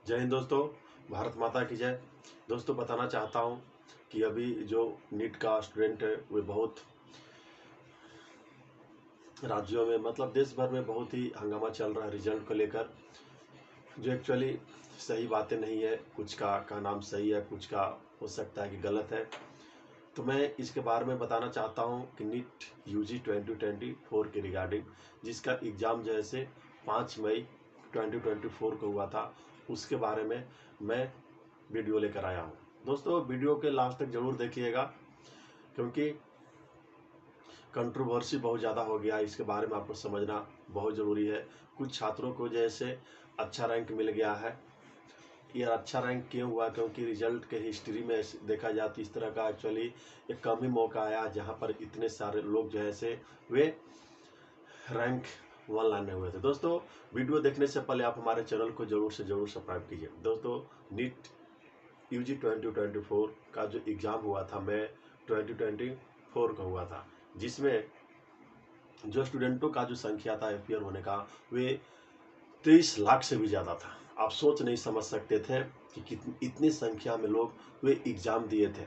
जय हिंद दोस्तों। भारत माता की जय। दोस्तों बताना चाहता हूँ कि अभी जो नीट का स्टूडेंट है वे बहुत राज्यों में मतलब देश भर में बहुत ही हंगामा चल रहा है रिजल्ट को लेकर, जो एक्चुअली सही बातें नहीं है। कुछ का नाम सही है, कुछ का हो सकता है कि गलत है। तो मैं इसके बारे में बताना चाहता हूँ कि नीट यूजी 2024 के रिगार्डिंग, जिसका एग्ज़ाम जो है से 5 मई 2024 को हुआ था, उसके बारे में मैं वीडियो लेकर आया हूँ। दोस्तों वीडियो के लास्ट तक जरूर देखिएगा, क्योंकि कंट्रोवर्सी बहुत ज़्यादा हो गया, इसके बारे में आपको समझना बहुत ज़रूरी है। कुछ छात्रों को जैसे अच्छा रैंक मिल गया है। ये अच्छा रैंक क्यों हुआ? क्योंकि रिजल्ट के हिस्ट्री में देखा जाए तो इस तरह का एक्चुअली एक कम ही मौका आया जहाँ पर इतने सारे लोग जो है से वे रैंक 1 लाने हुए थे। दोस्तों वीडियो देखने से पहले आप हमारे चैनल को जरूर से जरूर सब्सक्राइब कीजिए। दोस्तों नीट यूजी 2024 का जो एग्ज़ाम हुआ था मई 2024 का हुआ था, जिसमें जो स्टूडेंटों का जो संख्या था अपियर होने का, वे 23 लाख से भी ज़्यादा था। आप सोच नहीं समझ सकते थे कि कितनी इतनी संख्या में लोग वे एग्ज़ाम दिए थे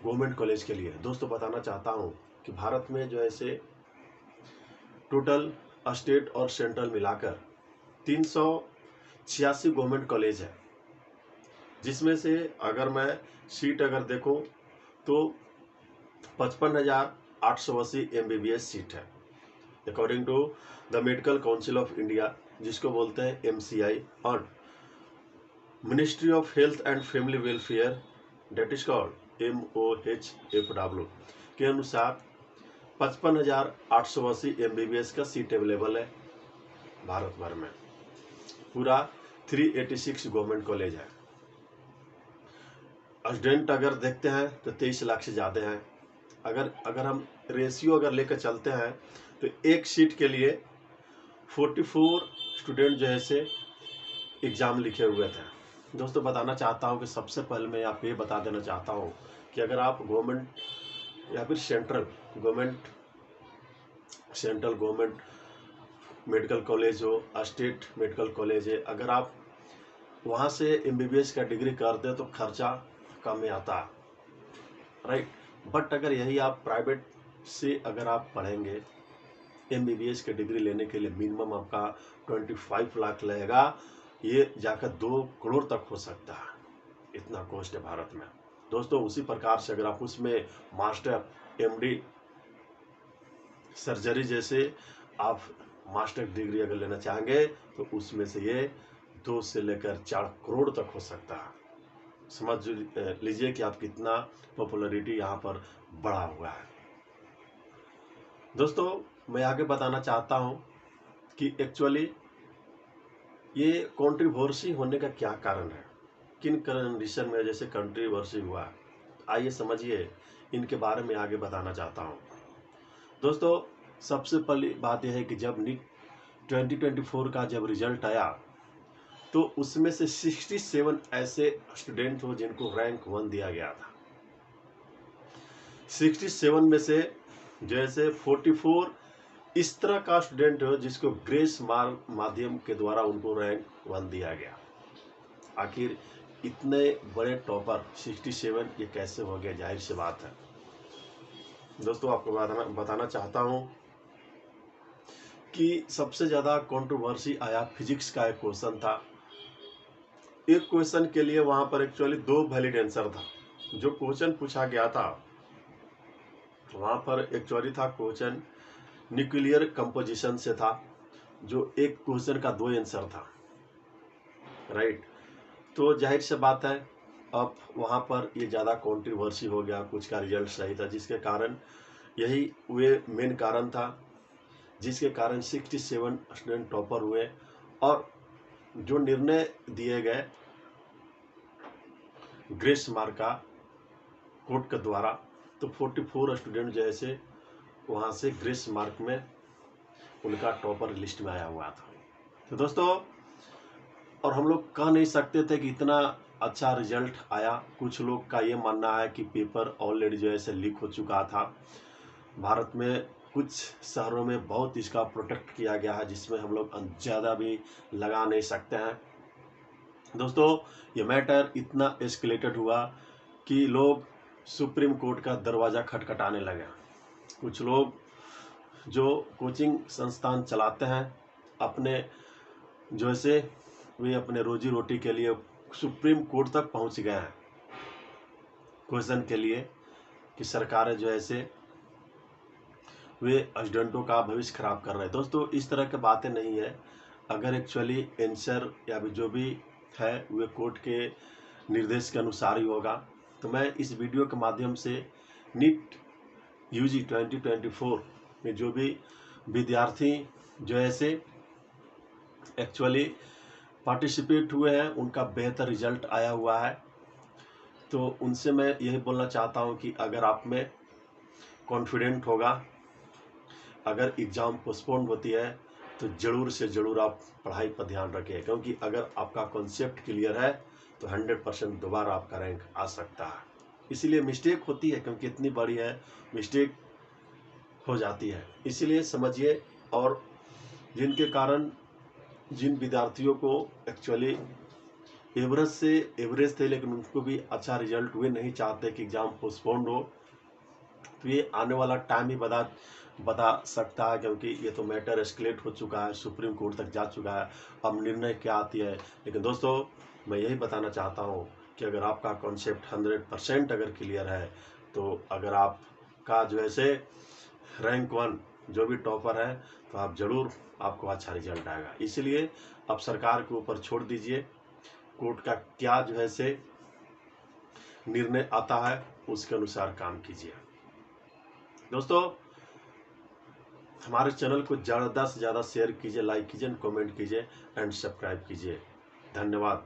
गवर्नमेंट कॉलेज के लिए। दोस्तों बताना चाहता हूँ कि भारत में जो ऐसे टोटल स्टेट और सेंट्रल मिलाकर 386 गवर्नमेंट कॉलेज है, जिसमें से अगर मैं सीट अगर देखूं तो 55,880 MBBS सीट है according to the medical council of India, जिसको बोलते हैं MCI, और ministry of health and family welfare, that is called MOHFW के अनुसार 55,880 MBBS का सीट अवेलेबल है भारत भर में। पूरा 386 गवर्नमेंट कॉलेज है। स्टूडेंट अगर देखते हैं तो 23 लाख से ज़्यादा हैं। अगर हम रेशियो अगर लेकर चलते हैं तो एक सीट के लिए 44 स्टूडेंट जो है से एग्ज़ाम लिखे हुए थे। दोस्तों बताना चाहता हूं कि सबसे पहले मैं आपको ये बता देना चाहता हूं कि अगर आप गवर्नमेंट या फिर सेंट्रल गवर्नमेंट मेडिकल कॉलेज हो, स्टेट मेडिकल कॉलेज है, अगर आप वहाँ से MBBS का डिग्री करते तो खर्चा कम में आता, राइट। बट अगर यही आप प्राइवेट से अगर आप पढ़ेंगे MBBS की डिग्री लेने के लिए मिनिमम आपका 25 लाख लगेगा। ये जाकर 2 करोड़ तक हो सकता है, इतना कॉस्ट है भारत में। दोस्तों उसी प्रकार से अगर आप उसमें मास्टर MD सर्जरी जैसे आप मास्टर डिग्री अगर लेना चाहेंगे तो उसमें से ये 2 से लेकर 4 करोड़ तक हो सकता है। समझ लीजिए कि आप कितना पॉपुलैरिटी यहाँ पर बढ़ा हुआ है। दोस्तों मैं आगे बताना चाहता हूँ कि एक्चुअली ये कंट्रोवर्सी होने का क्या कारण है, किन कंडीशन में जैसे कंट्रोवर्सी हुआ है, आइए समझिए, इनके बारे में आगे बताना चाहता हूँ। दोस्तों सबसे पहली बात यह है कि जब नीट 2024 का जब रिजल्ट आया तो उसमें से 67 ऐसे स्टूडेंट हो जिनको रैंक 1 दिया गया था। 67 में से जैसे 44 इस तरह का स्टूडेंट हो जिसको ग्रेस मार्क माध्यम के द्वारा उनको रैंक 1 दिया गया। आखिर इतने बड़े टॉपर 67 ये कैसे हो गया? जाहिर सी बात है। दोस्तों आपको बताना चाहता हूं कि सबसे ज़्यादा कंट्रोवर्सी आया फिजिक्स का एक क्वेश्चन था। एक क्वेश्चन के लिए वहां पर एक्चुअली 2 वैलिड आंसर था। जो क्वेश्चन पूछा गया था वहां पर एक्चुअली था क्वेश्चन न्यूक्लियर कंपोजिशन से था, जो एक क्वेश्चन का 2 आंसर था, राइट। तो जाहिर सी बात है अब वहाँ पर ये ज़्यादा कंट्रोवर्सी हो गया, कुछ का रिजल्ट सही था, जिसके कारण यही वे मेन कारण था जिसके कारण 67 स्टूडेंट टॉपर हुए। और जो निर्णय दिए गए ग्रेस मार्क का कोर्ट के द्वारा, तो 44 स्टूडेंट जैसे वहाँ से ग्रेस मार्क में उनका टॉपर लिस्ट में आया हुआ था। तो दोस्तों और हम लोग कह नहीं सकते थे कि इतना अच्छा रिजल्ट आया। कुछ लोग का ये मानना है कि पेपर ऑलरेडी जो है से लीक हो चुका था। भारत में कुछ शहरों में बहुत इसका प्रोटेक्ट किया गया है, जिसमें हम लोग ज़्यादा भी लगा नहीं सकते हैं। दोस्तों ये मैटर इतना एस्केलेटेड हुआ कि लोग सुप्रीम कोर्ट का दरवाज़ा खटखटाने लगे। कुछ लोग जो कोचिंग संस्थान चलाते हैं अपने जैसे वे अपने रोजी रोटी के लिए सुप्रीम कोर्ट तक पहुंच गए हैं क्वेश्चन के लिए कि सरकारें जो ऐसे वे स्टूडेंटों का भविष्य खराब कर रहे हैं। दोस्तों इस तरह की बातें नहीं है। अगर एक्चुअली आंसर या जो भी है वे कोर्ट के निर्देश के अनुसार ही होगा, तो मैं इस वीडियो के माध्यम से नीट यूजी 2024 में जो भी विद्यार्थी जो ऐसे एक्चुअली पार्टिसिपेट हुए हैं उनका बेहतर रिजल्ट आया हुआ है, तो उनसे मैं यही बोलना चाहता हूं कि अगर आप में कॉन्फिडेंट होगा, अगर एग्ज़ाम पोस्टपोन होती है तो ज़रूर से ज़रूर आप पढ़ाई पर ध्यान रखें, क्योंकि अगर आपका कॉन्सेप्ट क्लियर है तो 100% दोबारा आपका रैंक आ सकता है। इसीलिए मिस्टेक होती है, क्योंकि इतनी बड़ी है मिस्टेक हो जाती है, इसीलिए समझिए। और जिनके कारण जिन विद्यार्थियों को एक्चुअली एवरेज थे लेकिन उनको भी अच्छा रिजल्ट हुए, नहीं चाहते कि एग्ज़ाम पोस्टपोन हो, तो ये आने वाला टाइम ही बता सकता है, क्योंकि ये तो मैटर एस्केलेट हो चुका है, सुप्रीम कोर्ट तक जा चुका है। अब निर्णय क्या आती है। लेकिन दोस्तों मैं यही बताना चाहता हूँ कि अगर आपका कॉन्सेप्ट 100% अगर क्लियर है, तो अगर आपका जो ऐसे रैंक 1 जो भी टॉपर है, तो आप ज़रूर आपको अच्छा रिजल्ट आएगा। इसलिए अब सरकार के ऊपर छोड़ दीजिए, कोर्ट का क्या जो है से निर्णय आता है उसके अनुसार काम कीजिए। दोस्तों हमारे चैनल को ज़्यादा से ज़्यादा शेयर कीजिए, लाइक कीजिए, कमेंट कीजिए एंड सब्सक्राइब कीजिए। धन्यवाद।